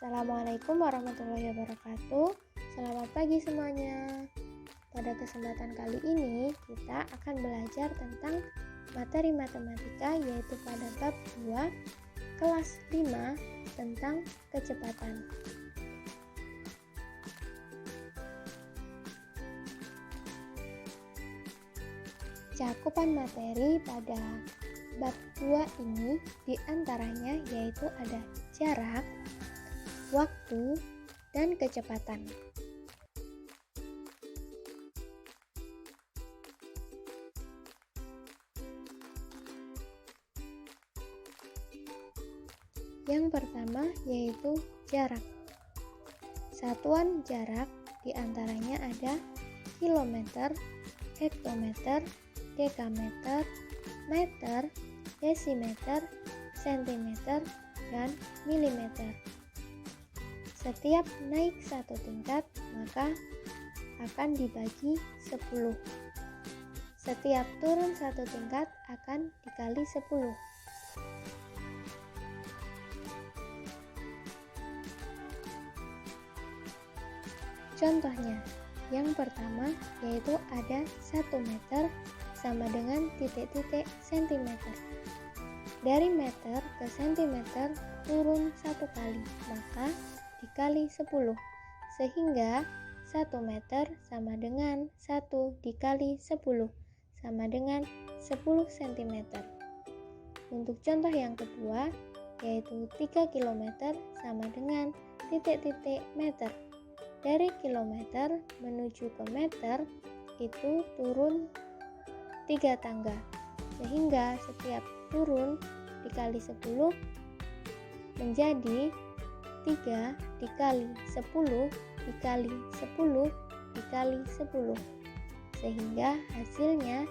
Assalamualaikum warahmatullahi wabarakatuh. Selamat pagi semuanya. Pada kesempatan kali ini kita akan belajar tentang materi matematika, yaitu pada bab 2 kelas 5 tentang kecepatan. Cakupan materi pada bab 2 ini diantaranya yaitu ada jarak, waktu, dan kecepatan. Yang pertama yaitu jarak. Satuan jarak diantaranya ada kilometer, hektometer, dekameter, meter, desimeter, sentimeter, dan milimeter. Setiap naik satu tingkat maka akan dibagi 10. Setiap turun satu tingkat akan dikali 10. Contohnya, yang pertama yaitu ada 1 meter sama dengan titik-titik sentimeter. Dari meter ke sentimeter turun 1 kali, maka dikali 10, sehingga 1 meter sama dengan 1 dikali 10 sama dengan 10 cm. Untuk contoh yang kedua, yaitu 3 km sama dengan titik-titik meter. Dari kilometer menuju ke meter itu turun 3 tangga, sehingga setiap turun dikali 10 menjadi 3 dikali 10 dikali 10 dikali 10, sehingga hasilnya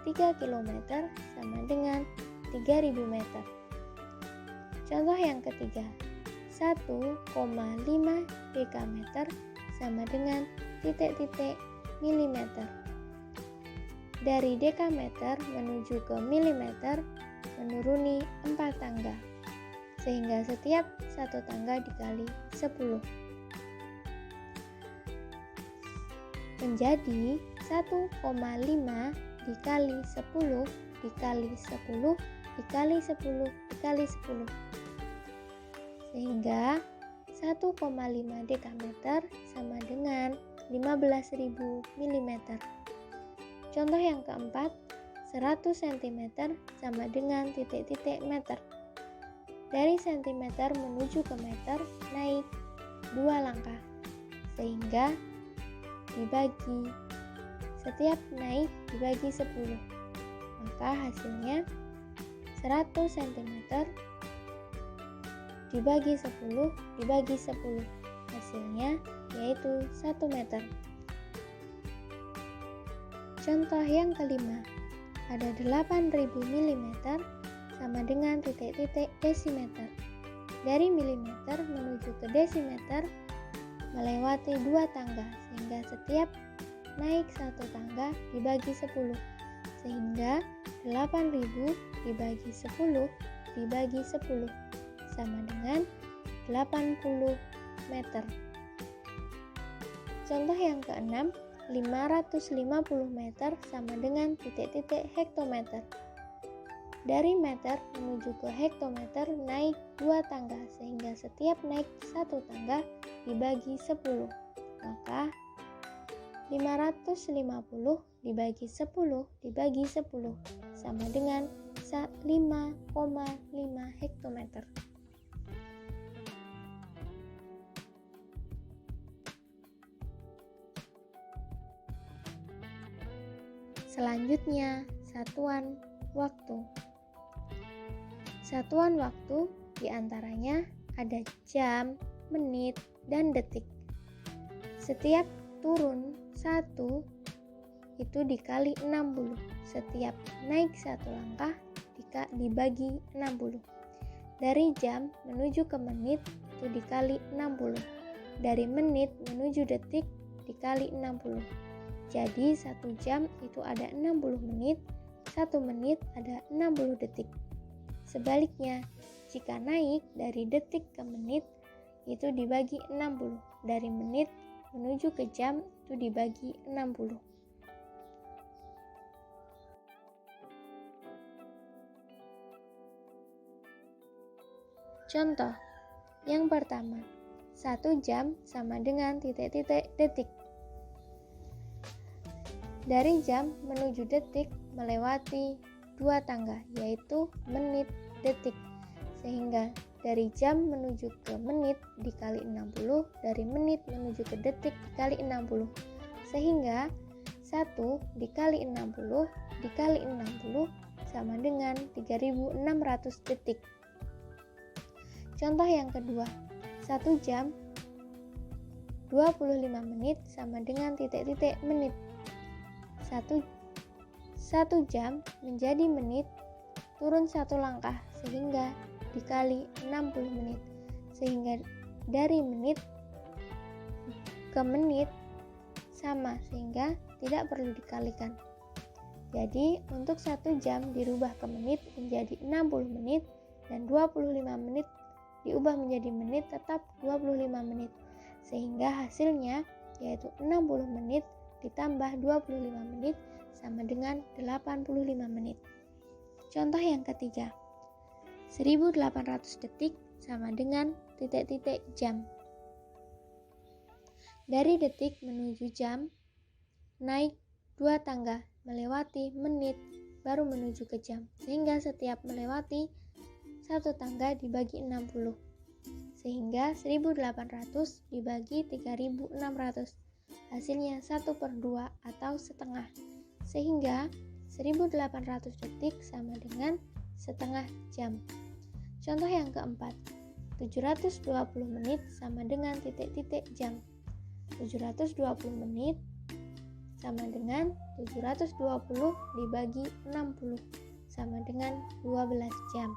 3 km sama dengan 3000 meter. Contoh yang ketiga, 1,5 dekameter sama dengan titik-titik milimeter. Dari dekameter menuju ke milimeter menuruni 4 tangga, sehingga setiap satu tangga dikali 10 menjadi 1,5 dikali 10 dikali 10 dikali 10 dikali 10, sehingga 1,5 dekameter sama dengan 15.000 mm. Contoh yang keempat, 100 cm sama dengan titik-titik meter. Dari sentimeter menuju ke meter naik 2 langkah, sehingga dibagi, setiap naik dibagi 10, maka hasilnya 100 cm dibagi 10 dibagi 10, hasilnya yaitu 1 meter. Contoh yang kelima, ada 8000 mm sama dengan titik-titik desimeter. Dari milimeter menuju ke desimeter melewati 2 tangga, sehingga setiap naik 1 tangga dibagi 10, sehingga 8000 dibagi 10 dibagi 10 sama dengan 80 meter. Contoh yang keenam, 550 meter sama dengan titik-titik hektometer. Dari meter menuju ke hektometer naik 2 tangga, sehingga setiap naik 1 tangga dibagi 10, maka 550 dibagi 10 dibagi 10 sama dengan 5,5 hektometer. Selanjutnya, satuan waktu. Satuan waktu diantaranya ada jam, menit, dan detik. Setiap turun 1 itu dikali 60. Setiap naik 1 langkah dibagi 60. Dari jam menuju ke menit itu dikali 60. Dari menit menuju detik dikali 60. Jadi 1 jam itu ada 60 menit, 1 menit ada 60 detik. Sebaliknya, jika naik dari detik ke menit, itu dibagi 60. Dari menit menuju ke jam itu dibagi 60. Contoh yang pertama, 1 jam sama dengan titik-titik detik. Dari jam menuju detik melewati 2 tangga, yaitu menit, detik. Sehingga dari jam menuju ke menit dikali 60, dari menit menuju ke detik dikali 60. Sehingga 1 dikali 60 dikali 60 sama dengan 3600 detik. Contoh yang kedua, 1 jam 25 menit sama dengan titik-titik menit. 1 jam menjadi menit, turun 1 langkah sehingga dikali 60 menit. Sehingga dari menit ke menit sama, sehingga tidak perlu dikalikan. Jadi untuk 1 jam dirubah ke menit menjadi 60 menit dan 25 menit diubah menjadi menit tetap 25 menit. Sehingga hasilnya yaitu 60 menit ditambah 25 menit sama dengan 85 menit. Contoh yang ketiga, 1800 detik sama dengan titik-titik jam. Dari detik menuju jam, naik 2 tangga, melewati menit, baru menuju ke jam. Sehingga setiap melewati 1 tangga dibagi 60. Sehingga 1800 dibagi 3600. Hasilnya 1/2 atau setengah. Sehingga 1800 detik sama dengan setengah jam. Contoh yang keempat, 720 menit sama dengan titik-titik jam. 720 menit sama dengan 720 dibagi 60 sama dengan 12 jam.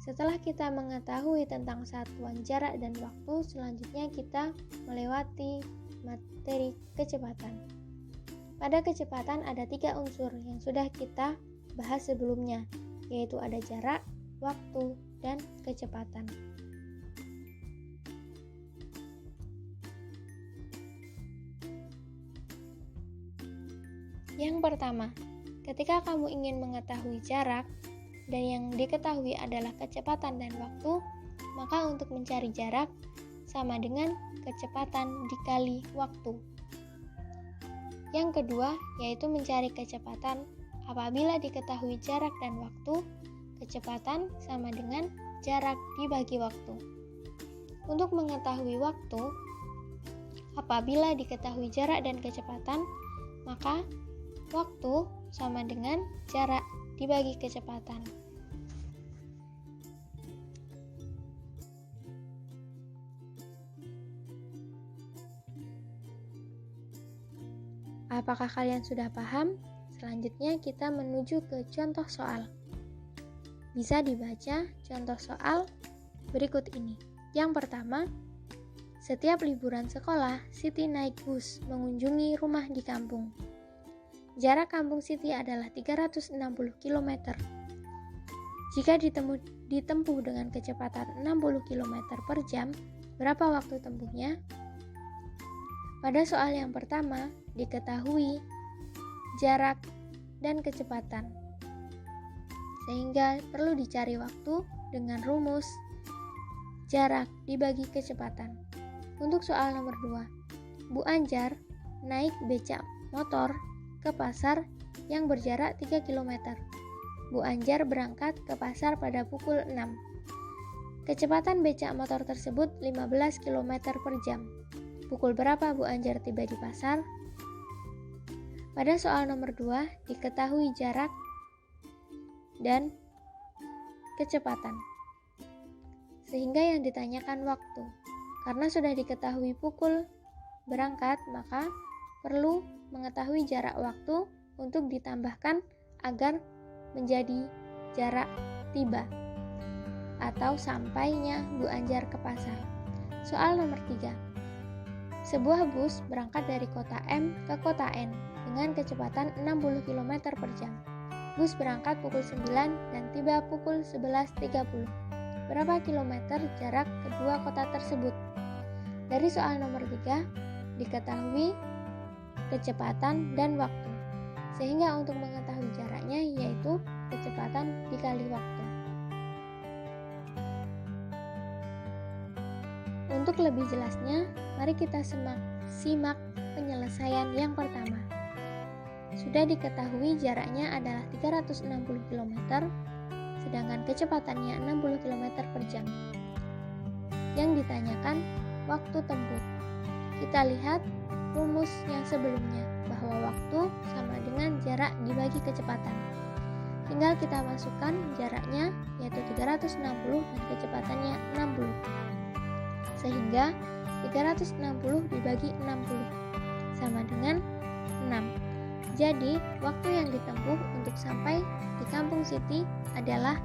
Setelah kita mengetahui tentang satuan jarak dan waktu, selanjutnya kita melewati materi kecepatan. Pada kecepatan ada 3 unsur yang sudah kita bahas sebelumnya, yaitu ada jarak, waktu, dan kecepatan. Yang pertama, ketika kamu ingin mengetahui jarak, dan yang diketahui adalah kecepatan dan waktu, maka untuk mencari jarak sama dengan kecepatan dikali waktu. Yang kedua, yaitu mencari kecepatan apabila diketahui jarak dan waktu, kecepatan sama dengan jarak dibagi waktu. Untuk mengetahui waktu, apabila diketahui jarak dan kecepatan, maka waktu sama dengan jarak dibagi kecepatan. Apakah kalian sudah paham? Selanjutnya kita menuju ke contoh soal. Bisa dibaca contoh soal berikut ini. Yang pertama, setiap liburan sekolah, Siti naik bus mengunjungi rumah di kampung. Jarak kampung Siti adalah 360 km. Jika ditempuh dengan kecepatan 60 km per jam, berapa waktu tempuhnya? Pada soal yang pertama, diketahui jarak dan kecepatan. Sehingga perlu dicari waktu dengan rumus jarak dibagi kecepatan. Untuk soal nomor 2, Bu Anjar naik becak motor ke pasar yang berjarak 3 km. Bu Anjar berangkat ke pasar pada pukul 6. Kecepatan becak motor tersebut 15 km per jam. Pukul berapa Bu Anjar tiba di pasar? Pada soal nomor 2, diketahui jarak dan kecepatan. Sehingga yang ditanyakan waktu. Karena sudah diketahui pukul berangkat, maka perlu mengetahui jarak waktu untuk ditambahkan agar menjadi jarak tiba atau sampainya Bu Anjar ke pasar. Soal nomor 3. Sebuah bus berangkat dari kota M ke kota N dengan kecepatan 60 km per jam. Bus berangkat pukul 9 dan tiba pukul 11.30. Berapa kilometer jarak kedua kota tersebut? Dari soal nomor 3, diketahui kecepatan dan waktu. Sehingga untuk mengetahui jaraknya yaitu kecepatan dikali waktu. Untuk lebih jelasnya, mari kita simak penyelesaian yang pertama. Sudah diketahui jaraknya adalah 360 km, sedangkan kecepatannya 60 km per jam. Yang ditanyakan waktu tempuh. Kita lihat rumus yang sebelumnya, bahwa waktu sama dengan jarak dibagi kecepatan. Tinggal kita masukkan jaraknya, yaitu 360 dan kecepatannya 60. Sehingga 360 dibagi 60 sama dengan 6. Jadi, waktu yang ditempuh untuk sampai di Kampung Siti adalah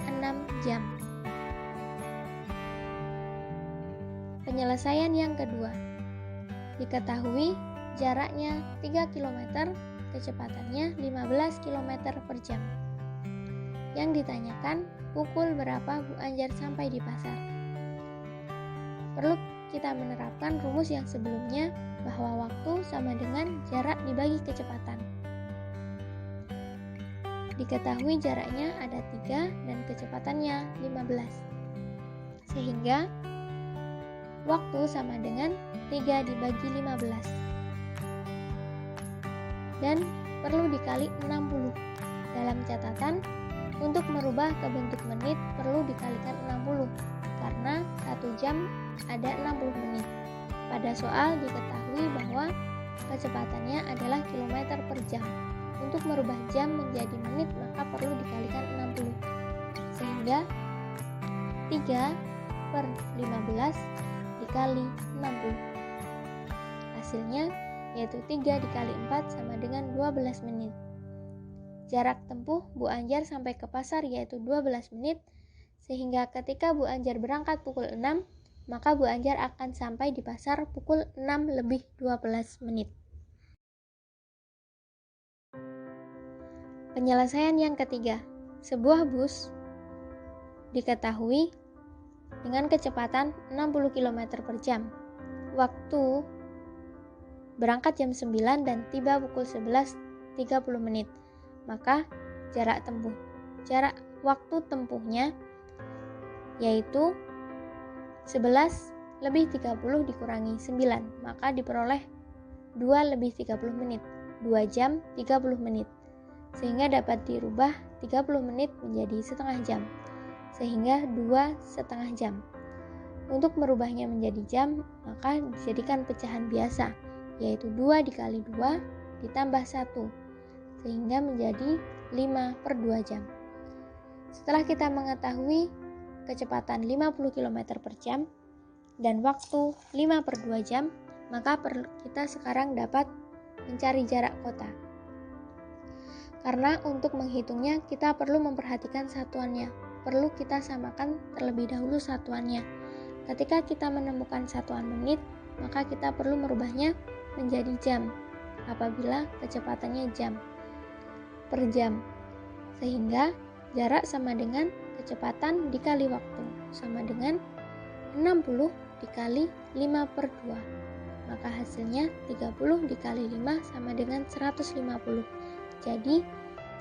6 jam. Penyelesaian yang kedua. Diketahui jaraknya 3 km, kecepatannya 15 km per jam. Yang ditanyakan, pukul berapa Bu Anjar sampai di pasar? Perlu kita menerapkan rumus yang sebelumnya, bahwa waktu sama dengan jarak dibagi kecepatan. Diketahui jaraknya ada 3 dan kecepatannya 15. Sehingga waktu sama dengan 3 dibagi 15. Dan perlu dikali 60. Dalam catatan, untuk merubah ke bentuk menit perlu dikalikan 60, karena 1 jam ada 60 menit. Pada soal diketahui bahwa kecepatannya adalah kilometer per jam. Untuk merubah jam menjadi menit maka perlu dikalikan 60. Sehingga 3 per 15 dikali 60. Hasilnya yaitu 3 dikali 4 sama dengan 12 menit. Jarak tempuh Bu Anjar sampai ke pasar yaitu 12 menit, sehingga ketika Bu Anjar berangkat pukul 6, maka Bu Anjar akan sampai di pasar pukul 6 lebih 12 menit. Penyelesaian yang ketiga. Sebuah bus diketahui dengan kecepatan 60 km per jam. Waktu berangkat jam 9 dan tiba pukul 11.30 menit. Maka jarak waktu tempuhnya yaitu 11 lebih 30 dikurangi 9, maka diperoleh 2 lebih 30 menit, 2 jam 30 menit. Sehingga dapat dirubah 30 menit menjadi setengah jam, sehingga 2,5 jam. Untuk merubahnya menjadi jam, maka dijadikan pecahan biasa, yaitu 2 dikali 2 ditambah 1, sehingga menjadi 5 per 2 jam. Setelah kita mengetahui kecepatan 50 km per jam dan waktu 5 per 2 jam, maka kita sekarang dapat mencari jarak kota. Karena untuk menghitungnya kita perlu memperhatikan satuannya, perlu kita samakan terlebih dahulu satuannya. Ketika kita menemukan satuan menit, maka kita perlu merubahnya menjadi jam apabila kecepatannya jam per jam, sehingga jarak sama dengan kecepatan dikali waktu, sama dengan 60 dikali 5 per 2. Maka hasilnya 30 dikali 5 sama dengan 150. Jadi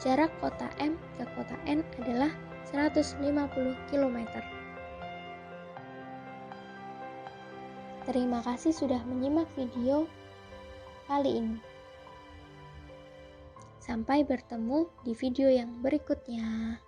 jarak kota M ke kota N adalah 150 km. Terima kasih sudah menyimak video kali ini. Sampai bertemu di video yang berikutnya.